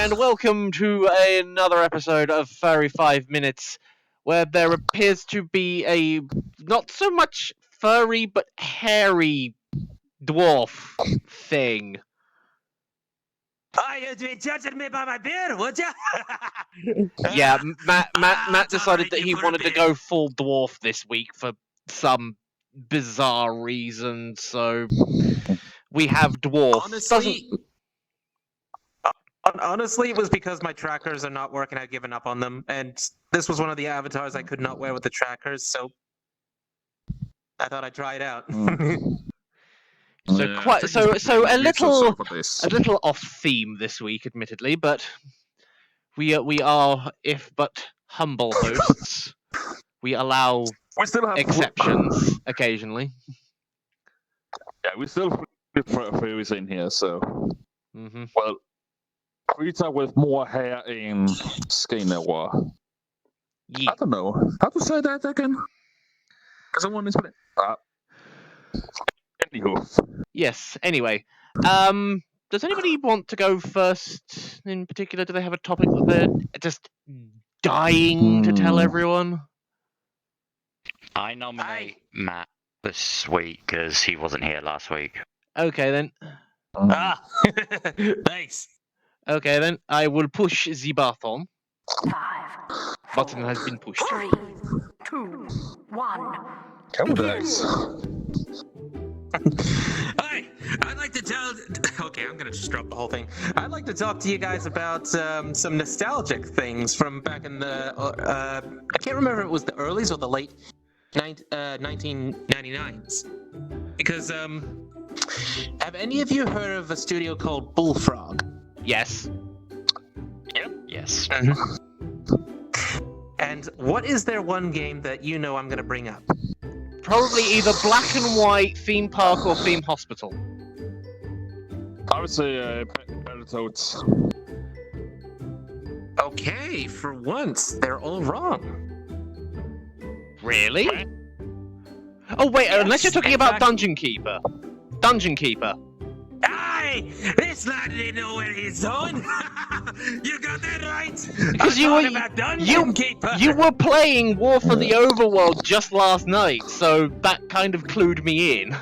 and welcome to another episode of Furry 5 Minutes, where there appears to be a not so much furry but hairy dwarf thing. Oh, you'd be judging me by my beard, would ya? Yeah, Matt decided that you he put a wanted to beard. go full dwarf this week for some bizarre reason, so we have dwarf. Honestly, it was because my trackers are not working. I've given up on them, and this was one of the avatars I could not wear with the trackers, so I thought I'd try it out. So Yeah, quite so a little for this. a little off theme this week, admittedly, but we are, if but humble hosts. We allow We still have exceptions occasionally. Yeah, we still have furries in here, so Hmm. well, creature with more hair in skin or Yeah. I don't know how to say that again. Because I want to explain. Anywho, Yes. Anyway, does anybody want to go first? In particular, do they have a topic that they're just dying to tell everyone? I nominate Matt this week because he wasn't here last week. Okay then. Thanks. Okay then. I will push the button. 5, Button has been pushed. 3, 2, 1. come guys. Hi, I'd like to tell. Okay, I'm gonna just drop the whole thing. I'd like to talk to you guys about some nostalgic things from back in the. I can't remember if it was the earlies or the late 1999s. Because have any of you heard of a studio called Bullfrog? Yes. Yes. And what is their one game that you know I'm gonna bring up? Probably either Black and White, Theme Park, or Theme Hospital. I would say Battletoads. Okay, for once, they're all wrong. Really? Oh wait, unless you're talking in about fact- Dungeon Keeper. Dungeon Keeper. Aye! This lad didn't know what he's doing! You got that right! Because I'm talking about Dungeon Keeper! You were playing War for the Overworld just last night, so that kind of clued me in.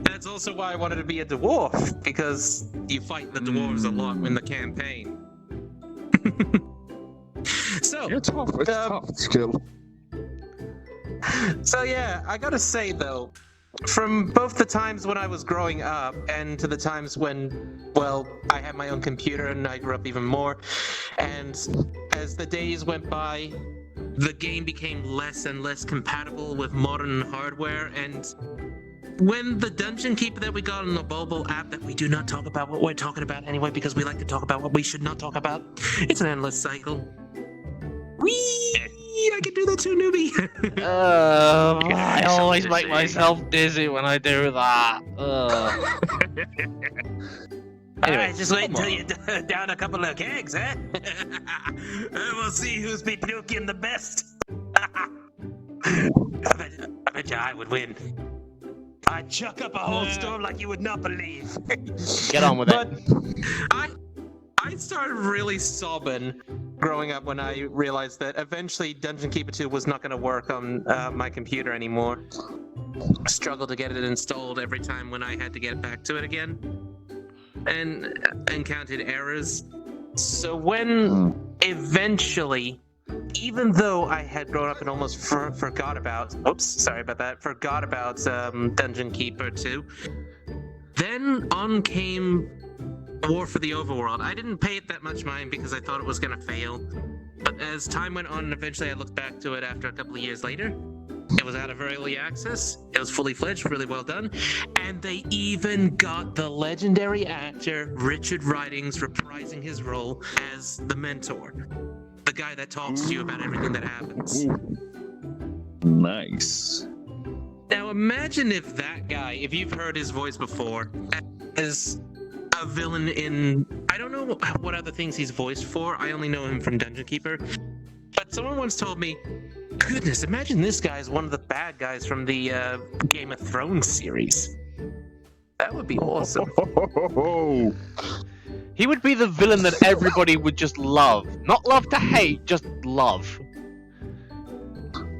That's also why I wanted to be a dwarf, because you fight the dwarves a lot in the campaign. So, It's tough. It's tough skill. So yeah, I gotta say though, from both the times when I was growing up and to the times when, well, I had my own computer and I grew up even more, and as the days went by, the game became less and less compatible with modern hardware, and when the Dungeon Keeper that we got on the mobile app that we do not talk about what we're talking about anyway because we like to talk about what we should not talk about, it's an endless cycle. Whee! I can do that too, newbie! I always make myself dizzy when I do that. Alright, just wait until you down a couple of kegs, eh? And we'll see who's been puking the best. I bet you I would win. I'd chuck up a whole storm like you would not believe. Get on with But it. I started really sobbing growing up when I realized that eventually Dungeon Keeper 2 was not going to work on my computer anymore. I struggled to get it installed every time when I had to get back to it again, and encountered errors. So when eventually, even though I had grown up and almost forgot about Dungeon Keeper 2, then on came War for the Overworld. I didn't pay it that much mind because I thought it was going to fail. But as time went on, eventually I looked back to it after a couple of years later. It was out of early access. It was fully fledged, really well done. And they even got the legendary actor Richard Ridings reprising his role as the mentor. The guy that talks to you about everything that happens. Nice. Now imagine if that guy, if you've heard his voice before, as a villain in, I don't know what other things he's voiced for. I only know him from Dungeon Keeper. But someone once told me, goodness, imagine this guy is one of the bad guys from the Game of Thrones series. That would be awesome. He would be the villain that everybody would just love. Not love to hate, just love.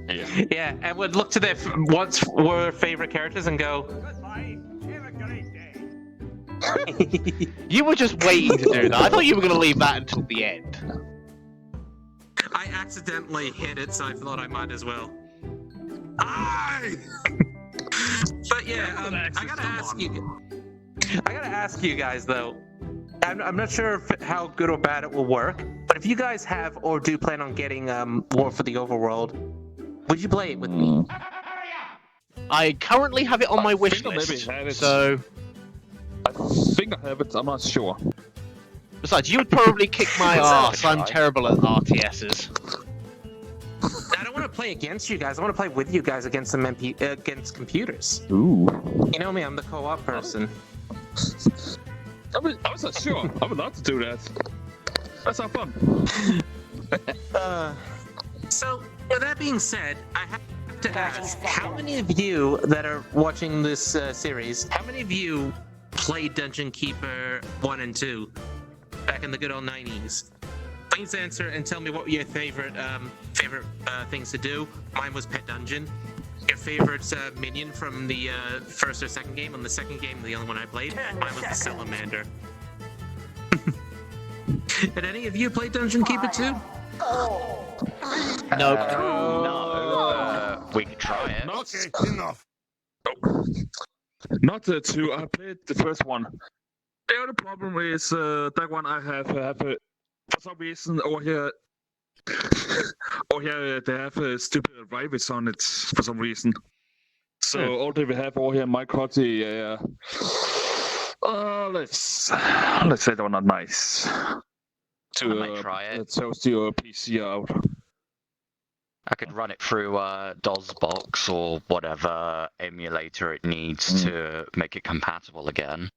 Yeah. Yeah, and would look to their once were favorite characters and go. You were just waiting to do that. I thought you were going to leave that until the end. I accidentally hit it, so I thought I might as well. But yeah, I gotta ask you guys though. I'm not sure how good or bad it will work, but if you guys have or do plan on getting War for the Overworld, would you play it with me? I currently have it on my wish think I maybe list, have it. so... I think I have it. I'm not sure. Besides, you would probably kick my ass. I'm terrible at RTSs. I don't want to play against you guys. I want to play with you guys against some against computers. Ooh. You know me, I'm the co-op person. I was not sure. I would love to do that. That's not fun. So, with that being said, I have to ask, how many of you that are watching this series, how many of you played Dungeon Keeper 1 and 2 back in the good old 90s? Please answer and tell me what were your favorite things to do. Mine was Pet Dungeon. Your favorite minion from the first or second game? On the second game, the only one I played, mine was the Salamander. Did any of you play Dungeon Keeper 2? Nope. No. We could try it. Okay, enough. Not the 2. I played the first one. The only problem is that one I have for some reason over here. They have stupid rivets on it for some reason. So all they will have over here in my country, let's say they were not nice. I might try it. Toast your PC out. I could run it through DOSBox or whatever emulator it needs to make it compatible again.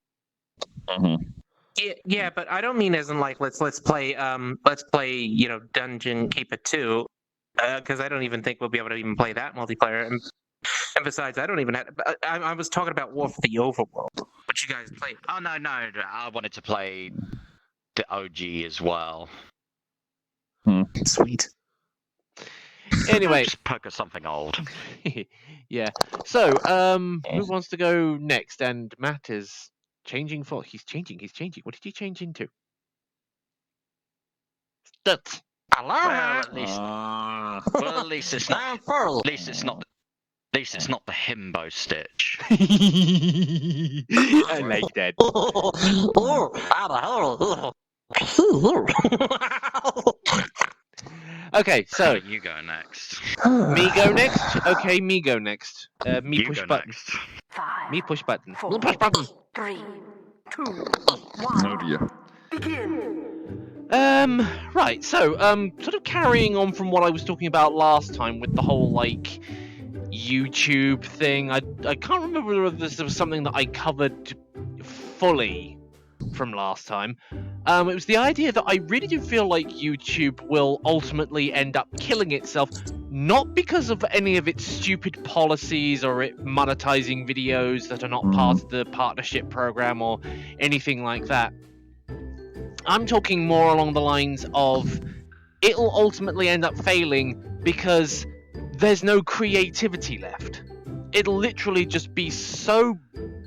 Yeah, but I don't mean as in like let's play Dungeon Keeper 2, because I don't even think we'll be able to even play that multiplayer. And besides, I don't even have. I was talking about War for the Overworld, which you guys played. Oh no, I wanted to play the OG as well. Sweet. Anyway. Just poke at something old. Yeah. So, who wants to go next? And Matt is changing for... He's changing. What did he change into? That. Well, at least it's not. At least it's not the himbo stitch. I like that. Okay, so you go next. me go next. Okay, me go next. Me You push go button. next. 5, Me push button. 4, Me push button. 3, 2, 1. Oh dear. Begin. Right. So, sort of carrying on from what I was talking about last time with the whole like YouTube thing. I can't remember whether this was something that I covered fully from last time. It was the idea that I really do feel like YouTube will ultimately end up killing itself, not because of any of its stupid policies or it monetizing videos that are not part of the partnership program or anything like that. I'm talking more along the lines of it'll ultimately end up failing because there's no creativity left. It'll literally just be so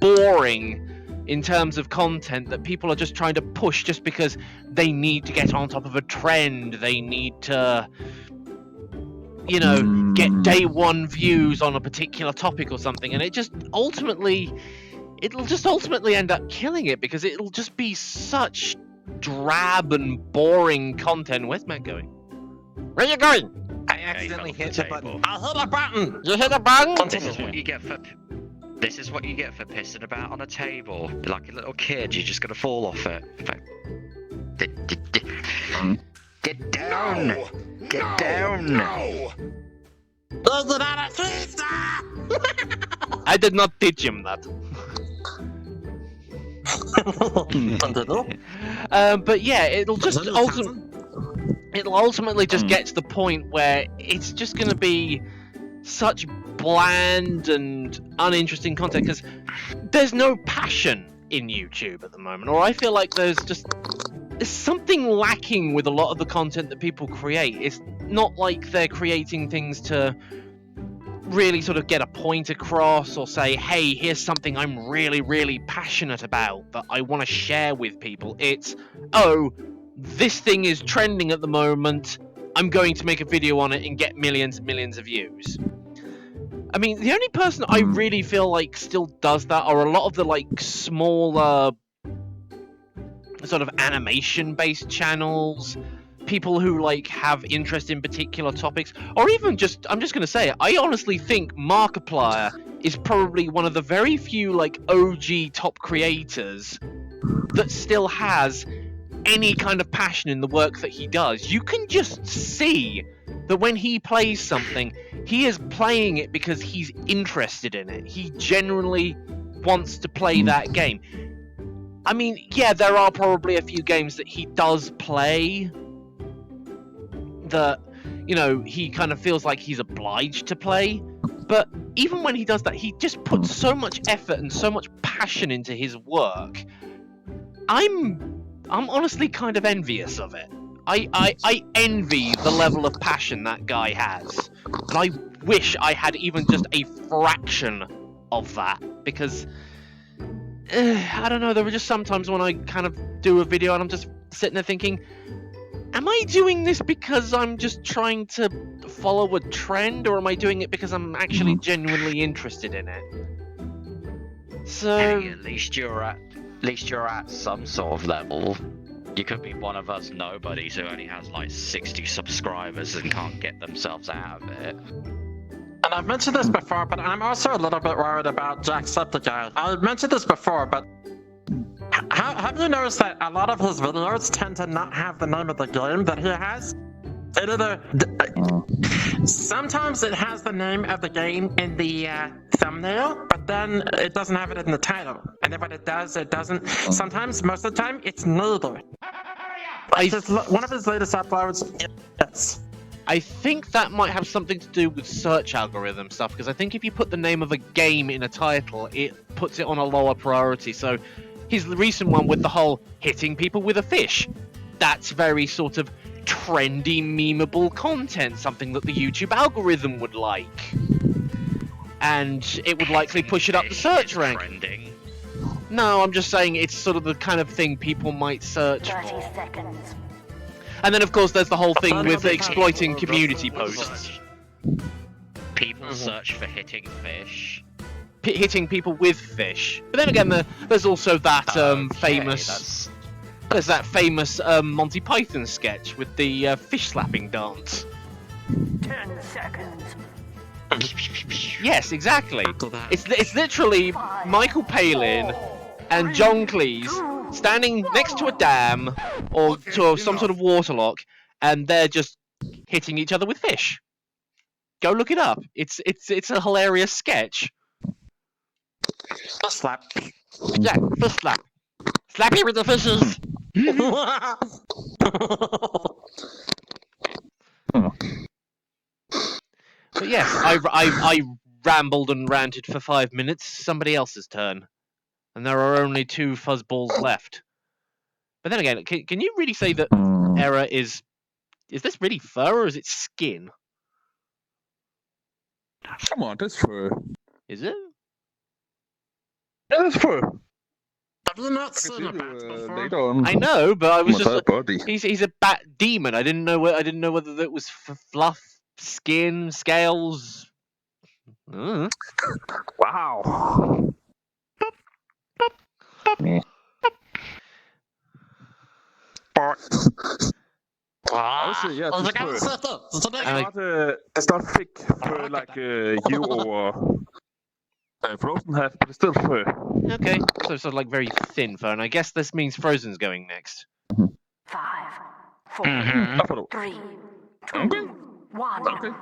boring in terms of content that people are just trying to push just because they need to get on top of a trend. They need to, get day one views on a particular topic or something. And it'll just ultimately end up killing it because it'll just be such drab and boring content. Where's Matt going? Where are you going? I accidentally hit the button. I hit a button. You hit a button. This is what you get for. This is what you get for pissing about on a table. You're like a little kid. You're just gonna fall off it. Get down. Get down. I did not teach him that. But yeah, it'll ultimately just get to the point where it's just going to be such bland and uninteresting content because there's no passion in YouTube at the moment, or I feel like there's something lacking with a lot of the content that people create. It's not like they're creating things to really sort of get a point across or say, hey, here's something I'm really, really passionate about that I want to share with people. It's, oh, this thing is trending at the moment, I'm going to make a video on it and get millions and millions of views. I mean, the only person I really feel like still does that are a lot of the, like, smaller sort of animation-based channels, people who, like, have interest in particular topics, or even just, I'm just going to say it, I honestly think Markiplier is probably one of the very few, like, OG top creators that still has any kind of passion in the work that he does. You can just see that when he plays something, he is playing it because he's interested in it. He genuinely wants to play that game. I mean, yeah, there are probably a few games that he does play that, you know, he kind of feels like he's obliged to play. But even when he does that, he just puts so much effort and so much passion into his work. I'm honestly kind of envious of it. I envy the level of passion that guy has. And I wish I had even just a fraction of that, because I don't know, there were just sometimes when I kind of do a video and I'm just sitting there thinking, am I doing this because I'm just trying to follow a trend, or am I doing it because I'm actually genuinely interested in it? So Hey, at least you're at some sort of level. You could be one of us nobodies who only has like 60 subscribers and can't get themselves out of it. And I've mentioned this before, but I'm also a little bit worried about Jacksepticeye. I've mentioned this before, but have you noticed that a lot of his videos tend to not have the name of the game that he has? It either sometimes it has the name of the game in the thumbnail, but then it doesn't have it in the title. And then when it does, it doesn't. Sometimes, most of the time, it's neither. Like one of his latest uploads, yes. I think that might have something to do with search algorithm stuff, because I think if you put the name of a game in a title, it puts it on a lower priority. So his recent one with the whole hitting people with a fish, that's very sort of trendy, memeable content, something that the YouTube algorithm would like. And it would likely push it up the search rank. Trending. No, I'm just saying it's sort of the kind of thing people might search 30 for. seconds. And then, of course, there's the whole thing with exploiting community posts. People search for hitting fish. Hitting people with fish. But then again, there's also that famous... There's that famous Monty Python sketch with the fish slapping dance. 10 seconds. Yes, exactly. It's literally Michael Palin and John Cleese standing next to a dam or to some sort of waterlock, and they're just hitting each other with fish. Go look it up. It's a hilarious sketch. A slap. Yeah, fish slap. Slap you with the fishes. But yes, I rambled and ranted for 5 minutes. Somebody else's turn, and there are only 2 fuzzballs left. But then again, can you really say that Error is this really fur or is it skin? Come on, that's fur. Is it? Yeah, that's fur. Have you not I can seen see a bat you before? later on. I know, but I was My just entire body. he's a bat demon. I didn't know whether it was fluff, skin, scales. Wow. Honestly, yeah, it's fur. It's not thick fur like you or Frozen have, but it's still fur. Okay, so sort of like very thin fur, and I guess this means Frozen's going next. 5, 4, Buffalo. 3, 2, Okay. 1. Okay.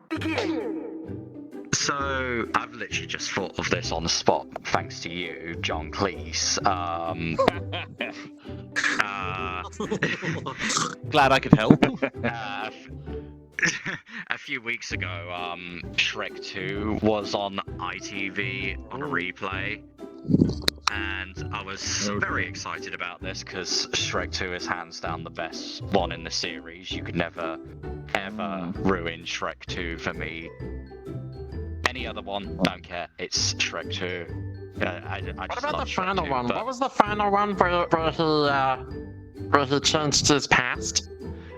Begin. So I've literally just thought of this on the spot, thanks to you, John Cleese. Glad I could help. A few weeks ago, Shrek 2 was on ITV on a replay. And I was very excited about this because Shrek 2 is hands down the best one in the series. You could never, ever ruin Shrek 2 for me. Any other one, don't care. It's Shrek 2. I What just about love the Shrek final 2, one? but What was the final one where he changed his past?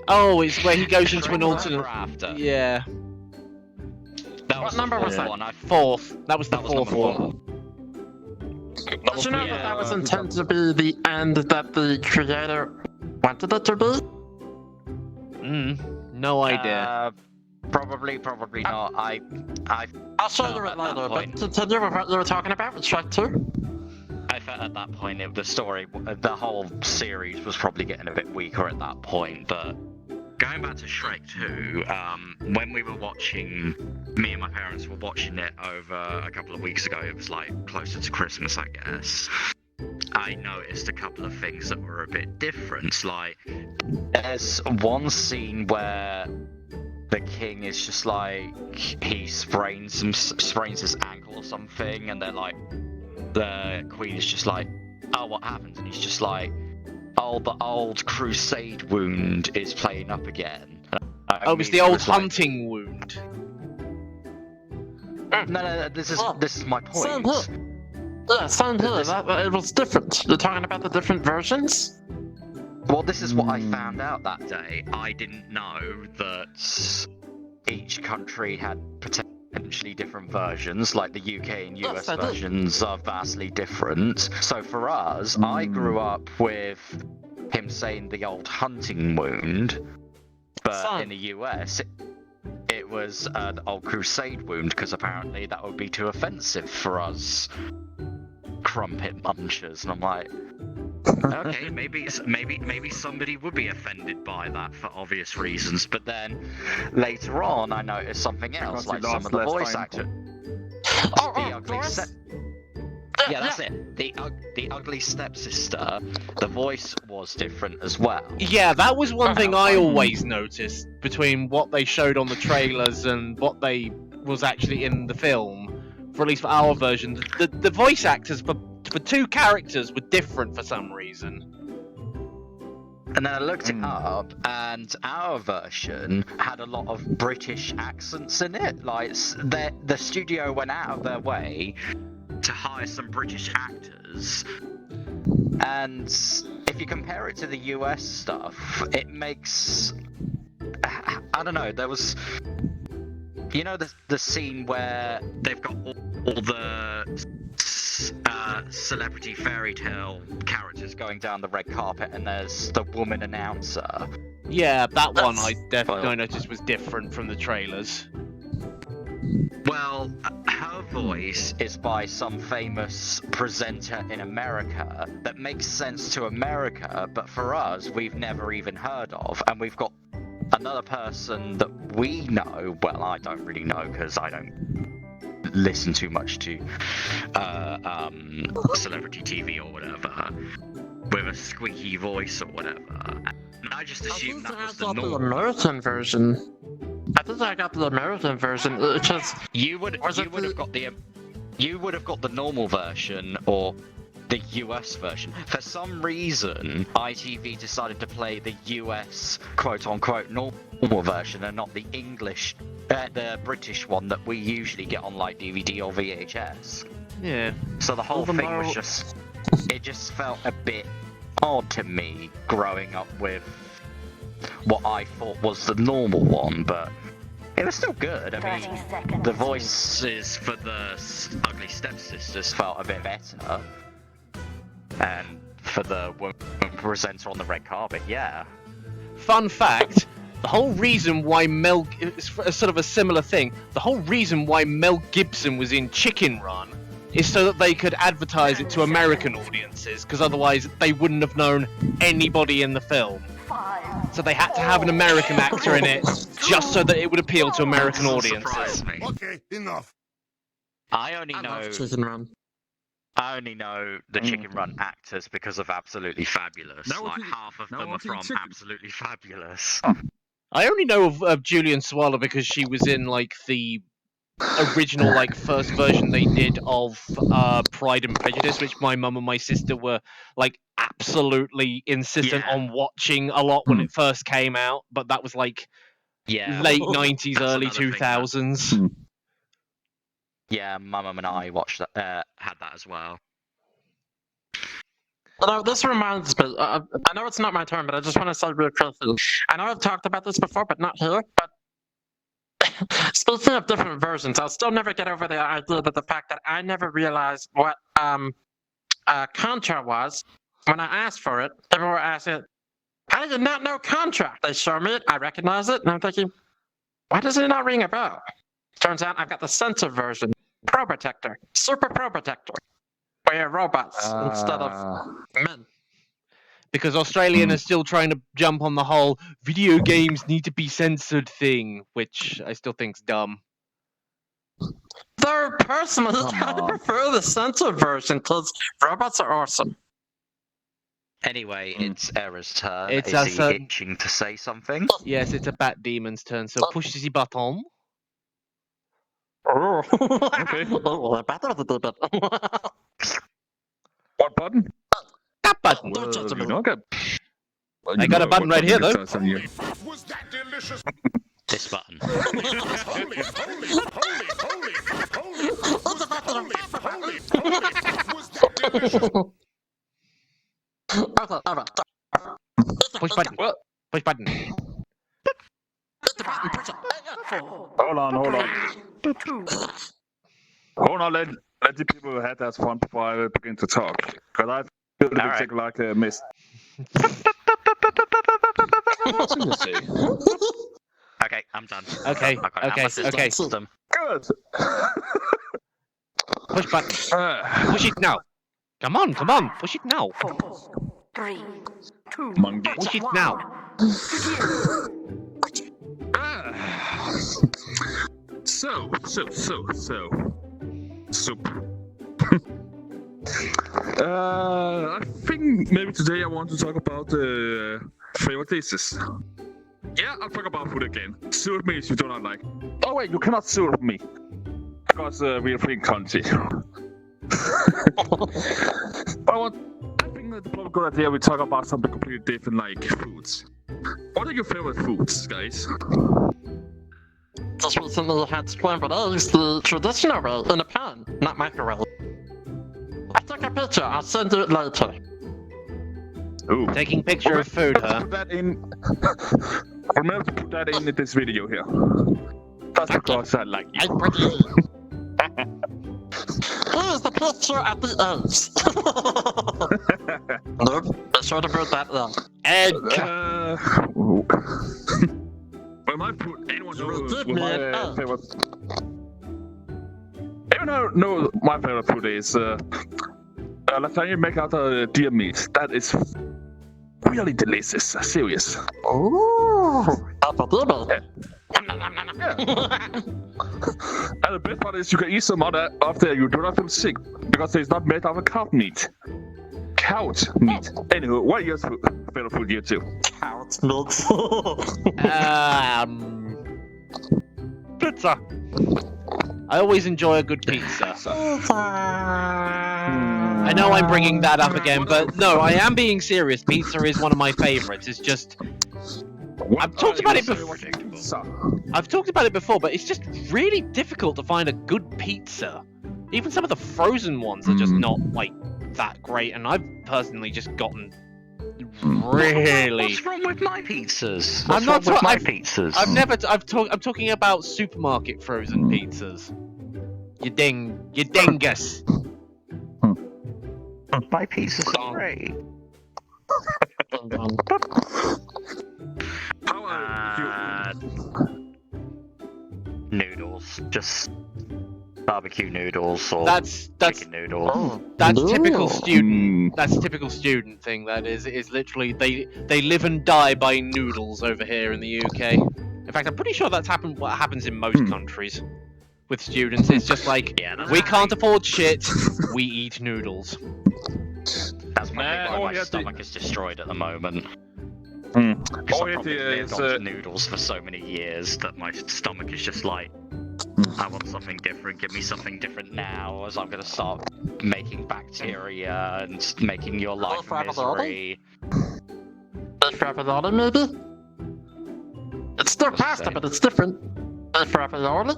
Oh, it's where he goes into Shrek an Forever alternate. After. Yeah, That What was number the was fourth that? one. fourth. That was the That was fourth number one. 4. Did you know that was intended to be the end that the creator wanted it to be? No idea. Probably not. I'll show you at it that later, but point. continue with what you were talking about with Shrek 2. I felt at that point the story, the whole series was probably getting a bit weaker at that point. But going back to Shrek 2, when we were watching, me and my parents were watching it over a couple of weeks ago. It was like closer to Christmas, I guess. I noticed a couple of things that were a bit different. Like, there's one scene where the king is just like, he sprains his ankle or something, and they're like, the queen is just like, oh, what happened? And he's just like, oh, the old crusade wound is playing up again. Oh, it was the old hunting wound. No, this is my Same point. here. Yeah, same here. It was different. You're talking about the different versions? Well, this is what I found out that day. I didn't know that each country had potentially different versions, like the UK and US versions are vastly different. So for us, I grew up with him saying the old hunting wound, but in the US, it was the old crusade wound, because apparently that would be too offensive for us crumpet munchers. And I'm like, okay, maybe somebody would be offended by that for obvious reasons. But then later on, I noticed something else, like some of the voice actors. Yeah, that's it. The ugly stepsister. The voice was different as well. Yeah, that was one thing I always noticed between what they showed on the trailers and what they was actually in the film. For at least for our version, the voice actors for two characters were different for some reason. And then I looked it up, and our version had a lot of British accents in it. Like, the studio went out of their way to hire some British actors. And if you compare it to the US stuff, it makes... I don't know, there was... You know the scene where they've got all the celebrity fairy tale characters going down the red carpet, and there's the woman announcer. Yeah, that one I definitely noticed was different from the trailers. Well, her voice is by some famous presenter in America that makes sense to America, but for us, we've never even heard of, and we've got another person that we know, well, I don't really know because I don't listen too much to celebrity TV or whatever, with a squeaky voice or whatever. And I just assumed that was the norm. American version. I think I got the American version. It's just You would have got the normal version or the US version. For some reason, ITV decided to play the US quote-unquote normal version and not the English, the British one that we usually get on like DVD or VHS. Yeah. So the whole thing was just, it just felt a bit odd to me growing up with what I thought was the normal one, but it was still good. I mean, the voices for the ugly stepsisters felt a bit better. And for the woman presenter on the red carpet, yeah. Fun fact, the whole reason why it's sort of a similar thing, the whole reason why Mel Gibson was in Chicken Run is so that they could advertise it to American audiences, because otherwise they wouldn't have known anybody in the film. So they had to have an American actor in it, just so that it would appeal to American audiences. Okay, enough. I only know the Chicken Run actors because of Absolutely Fabulous. Like, half of them are from Absolutely Fabulous. I only know of Julian Swallow because she was in, like, the original like first version they did of Pride and Prejudice, which my mum and my sister were like absolutely insistent on watching a lot when it first came out, but that was like late 90s, early 2000s. Yeah, my mum and I watched that, had that as well. Although this reminds me, I know it's not my turn, but I just want to say real quickly. I know I've talked about this before, but not here. But speaking of different versions, I'll still never get over the idea that the fact that I never realized what Contra was when I asked for it. People were asking, "I did not know Contra." They show me it, I recognize it, and I'm thinking, why does it not ring a bell? Turns out I've got the censored version, Pro Protector, Super Pro Protector, where you're robots instead of men. Because Australian is still trying to jump on the whole video games need to be censored thing, which I still think's dumb. Though personally, I prefer the censored version because robots are awesome. Anyway, it's Era's turn. It's Is he itching to say something? Yes, it's a Bat Demon's turn, so push the button. Oh, Okay. What button? That button! You know, I got a button right here, though. Was that delicious? This button. Push button. Push button. Hold on. Hold on, let the people have their fun before I begin to talk. Because I feel it will take like a miss. Okay, I'm done. Okay. System. Good. Push button. Push it now. Come on. Push it now. 4, 3, 2, Monkey. Push it now. So. I think maybe today I want to talk about favorite dishes. Yeah, I'll talk about food again. Sue me if you do not like. Oh wait, you cannot sue me. Because we're a free country. But I think that's probably a good idea we talk about something completely different like foods. What are your favorite foods, guys? Just recently had scrambled eggs the traditional way in a pan, not microwave. I took a picture, I'll send it later. Ooh. Taking picture of food, huh? Put that in. Remember to put that in this video here. That's because I like you. Here's the picture of the eggs. Nope, be sure to put that in. Egg. Well, my food, anyone knows Give what me my an egg. favorite. Anyone know my favorite food is lasagna made out of deer meat. That is really delicious. Serious. Ooh, apple Yeah. And the best part is you can eat some of that after you do not feel sick because it's not made out of cow meat. Couch meat. Anywho, what is your favorite food here too? Cow's milk. Pizza. I always enjoy a good pizza. I know I'm bringing that up again, but no, I am being serious. Pizza is one of my favorites. It's just... I've talked about it before. I've talked about it before, but it's just really difficult to find a good pizza. Even some of the frozen ones are just not, like, that great, and I've personally just gotten really... What's wrong with my pizzas? I'm not pizzas? I'm talking about supermarket frozen pizzas. You dingus. My pizzas are great. How are Noodles. Just barbecue noodles or That's chicken noodles. That's typical student. That's a typical student thing. That is literally they live and die by noodles over here in the UK. In fact, I'm pretty sure that's what happens in most countries with students. It's just like we can't afford shit. We eat noodles. That's probably why my stomach is destroyed at the moment. All I've it probably lived is on noodles for so many years that my stomach is just like I want something different. Give me something different now, as I'm gonna start making bacteria and making your life a misery. Beef ravioli, maybe? It's still What's the pasta, same? but it's different. Beef ravioli?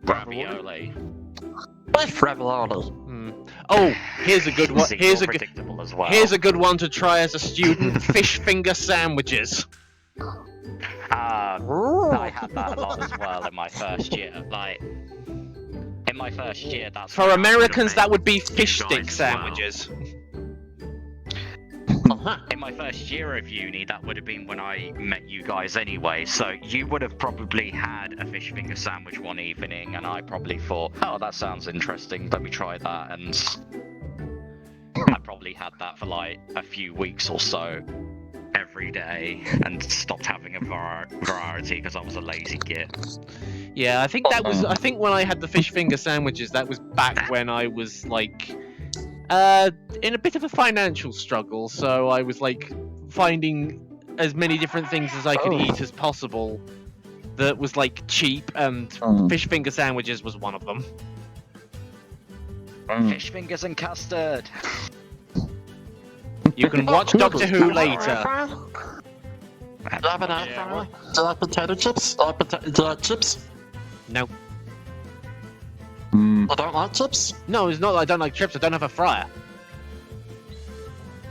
Ravioli. Beef ravioli. Oh, here's a good one. Seems Here's more a good. predictable as well. Here's a good one to try as a student: fish finger sandwiches. I had that a lot as well in my first year. Like, in my first year, that's For when I Americans, would've that would be met fish you stick guys as well. sandwiches. In my first year of uni, that would have been when I met you guys anyway, so you would have probably had a fish finger sandwich one evening, and I probably thought, oh, that sounds interesting, let me try that, and I probably had that for like a few weeks or so, every day, and stopped having a variety because I was a lazy git. Yeah, I think that was. I think when I had the fish finger sandwiches, that was back when I was like, in a bit of a financial struggle. So I was like finding as many different things as I could eat as possible that was like cheap, and fish finger sandwiches was one of them. Fish fingers and custard! You can watch Doctor Who later. Do you have an air fryer? Do you like potato chips? Do you like chips? No, You don't like chips? no, it's not that I don't like chips. I don't have a fryer.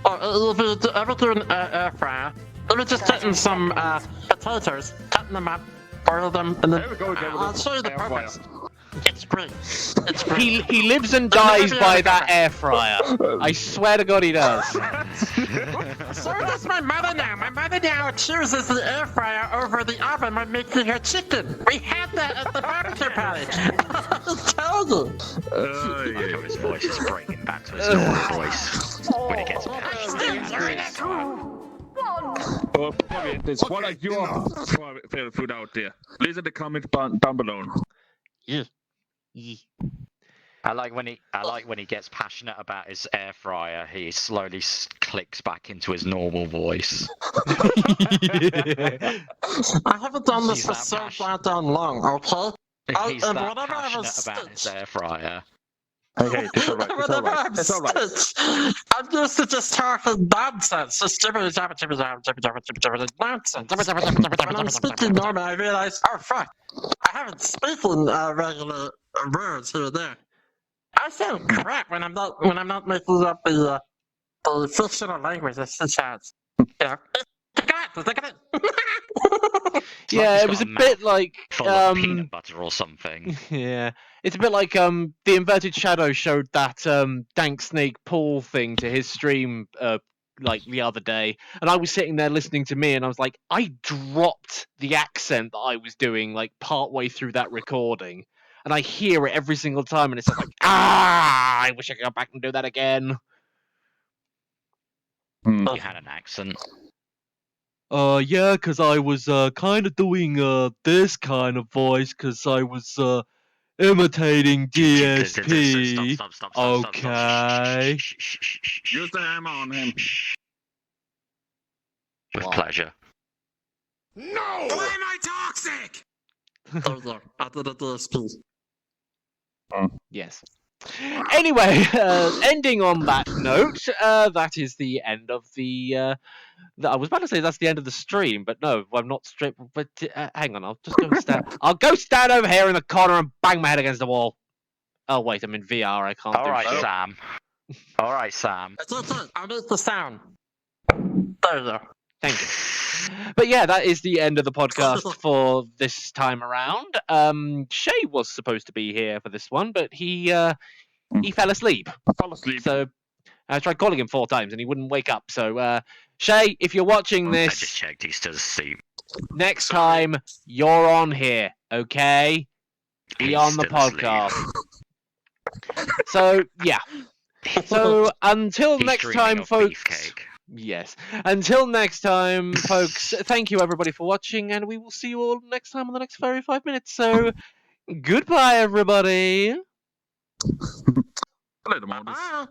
If you ever do an air fryer, let me just get in some potatoes, cut them up, boil them, and then There we go again with I'll the show you the air fryer. purpose. It's great. It's great. He lives and dies by that air fryer. I swear to God, he does. So does my mother now. My mother now chooses the air fryer over the oven when making her chicken. We had that at the barbecue party. I'll tell you. Yeah. His voice is bringing back to his normal voice when he gets passionate. It's what are your favorite food out there? Leave in the comments down below. I like when he gets passionate about his air fryer. He slowly clicks back into his normal voice. I haven't done this He's for that so passionate. goddamn long, okay? He's and that whatever I was passionate about his stitched. air fryer. Okay, it's alright. It's Whenever alright. I'm It's alright. stitched, I'm used to just talking nonsense. Just nonsense. When I'm speaking normal, I realize, oh fuck, I haven't spoken regular words here and there. I sound crap when I'm not making up the fictional language that she has. You know, Yeah, it was a bit like Full of peanut butter or something. yeah, it's a bit like the Inverted Shadow showed that Dank Snake Paul thing to his stream like the other day, and I was sitting there listening to me, and I was like, I dropped the accent that I was doing like partway through that recording, and I hear it every single time, and it's just like, I wish I could go back and do that again. You had an accent. Yeah, because I was kind of doing this kind of voice, because I was imitating DSP. Stop. Okay. Use the hammer on him. With pleasure. No! Why am I toxic? Oh yeah, I did a DSP. Yes. Anyway, ending on that note, that is the end of the. I was about to say that's the end of the stream, but no, I'm not straight. But hang on, I'll just go stand. I'll go stand over here in the corner and bang my head against the wall. Oh wait, I'm in VR. I can't. All do right, shit. Sam. All right, Sam. It's okay, I'll make the sound. There you go. Thank you. But yeah, that is the end of the podcast for this time around. Shay was supposed to be here for this one, but he fell asleep. Fall asleep. So I tried calling him 4 times and he wouldn't wake up. So Shay, if you're watching I just this, checked. He's still asleep. next time you're on here, okay? Be He's on the still asleep. podcast. So yeah. So until He's next dreaming time, of folks. beefcake. Yes. Until next time, folks, thank you everybody for watching, and we will see you all next time on the next Furry 5 minutes. So, goodbye, everybody. Later, Mortis. Ah.